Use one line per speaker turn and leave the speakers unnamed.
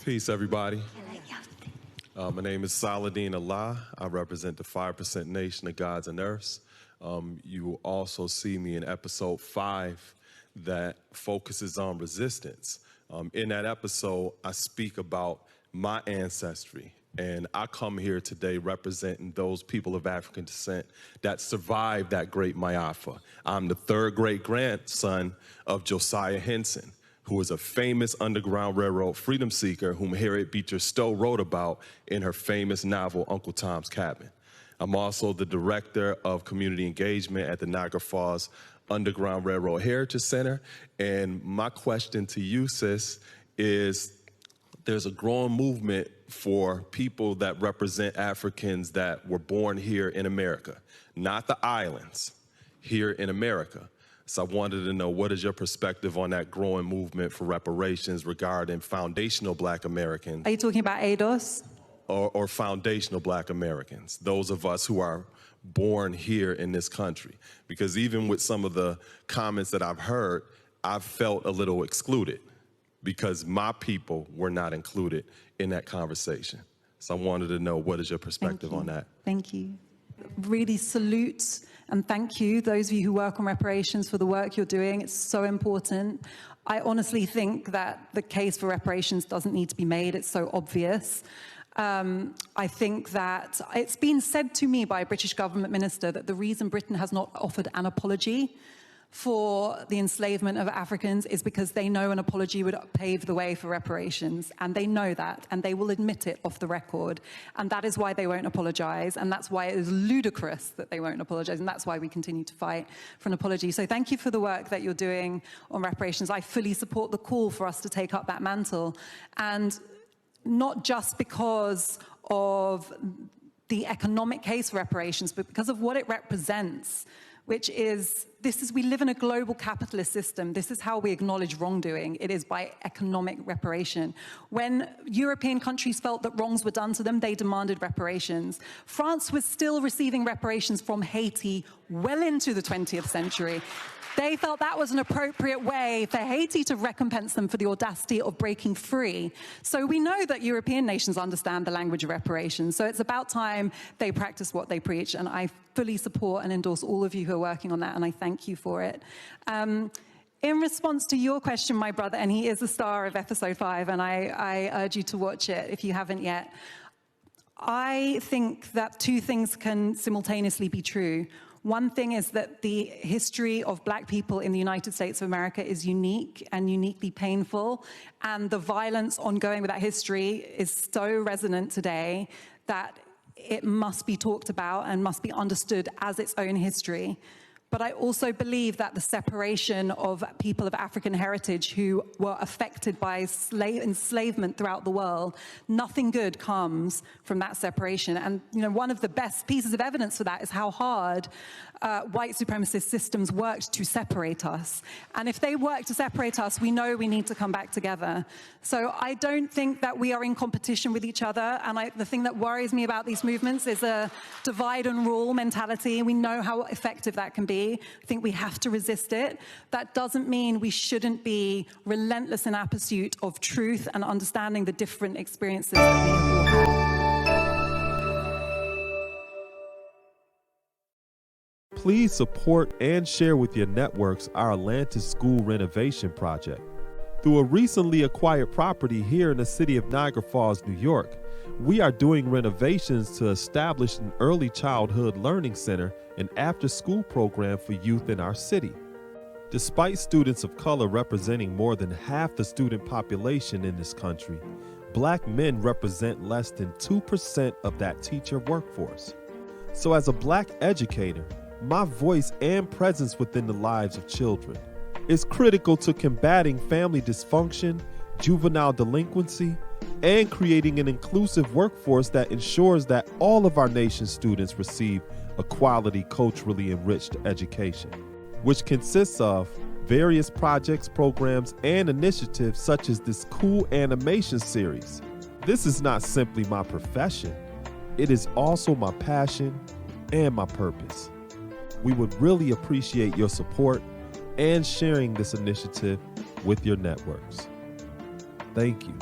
Peace, everybody. My name is SaladinAllah. I represent the 5% nation of gods and earths. You will also see me in episode 5 that focuses on resistance. In that episode, I speak about my ancestry, and I come here today representing those people of African descent that survived that great Ma'afa. I'm the third great-grandson of Josiah Henson, who is a famous Underground Railroad freedom seeker whom Harriet Beecher Stowe wrote about in her famous novel, Uncle Tom's Cabin. I'm also the director of community engagement at the Niagara Falls Underground Railroad Heritage Center. And my question to you, sis, is there's a growing movement for people that represent Africans that were born here in America, not the islands, here in America. So I wanted to know, what is your perspective on that growing movement for reparations regarding foundational Black Americans?
Are you talking about ADOS?
Or foundational Black Americans, those of us who are born here in this country. Because even with some of the comments that I've heard, I've felt a little excluded because my people were not included in that conversation. So I wanted to know, what is your perspective on that?
Thank you. Really salute and thank you, those of you who work on reparations, for the work you're doing. It's so important. I honestly think that the case for reparations doesn't need to be made. It's so obvious. I think that it's been said to me by a British government minister that the reason Britain has not offered an apology for the enslavement of Africans is because they know an apology would pave the way for reparations, and they know that, and they will admit it off the record, and that is why they won't apologize, and that's why it is ludicrous that they won't apologize, and that's why we continue to fight for an apology. So thank you for the work that you're doing on reparations. I fully support the call for us to take up that mantle, and not just because of the economic case for reparations, but because of what it represents, which is, we live in a global capitalist system. This is how we acknowledge wrongdoing. It is by economic reparation. When European countries felt that wrongs were done to them, they demanded reparations. France was still receiving reparations from Haiti well into the 20th century. They felt that was an appropriate way for Haiti to recompense them for the audacity of breaking free. So we know that European nations understand the language of reparations. So it's about time they practice what they preach. And I fully support and endorse all of you who are working on that. And I thank you for it. In response to your question, my brother, and he is the star of episode 5, and I urge you to watch it if you haven't yet. I think that two things can simultaneously be true. One thing is that the history of Black people in the United States of America is unique and uniquely painful, and the violence ongoing with that history is so resonant today that it must be talked about and must be understood as its own history. But I also believe that the separation of people of African heritage who were affected by enslavement throughout the world, nothing good comes from that separation. And one of the best pieces of evidence for that is how hard white supremacist systems worked to separate us. And if they work to separate us, we know we need to come back together. So I don't think that we are in competition with each other. And the thing that worries me about these movements is a divide and rule mentality. We know how effective that can be. I think we have to resist it. That doesn't mean we shouldn't be relentless in our pursuit of truth and understanding the different experiences that we all have.
Please support and share with your networks our Atlantis School Renovation Project. Through a recently acquired property here in the city of Niagara Falls, New York, we are doing renovations to establish an early childhood learning center and after-school program for youth in our city. Despite students of color representing more than half the student population in this country, Black men represent less than 2% of that teacher workforce. So as a Black educator, my voice and presence within the lives of children is critical to combating family dysfunction, juvenile delinquency, and creating an inclusive workforce that ensures that all of our nation's students receive a quality, culturally enriched education, which consists of various projects, programs, and initiatives such as this cool animation series. This is not simply my profession, it is also my passion and my purpose. We would really appreciate your support and sharing this initiative with your networks. Thank you.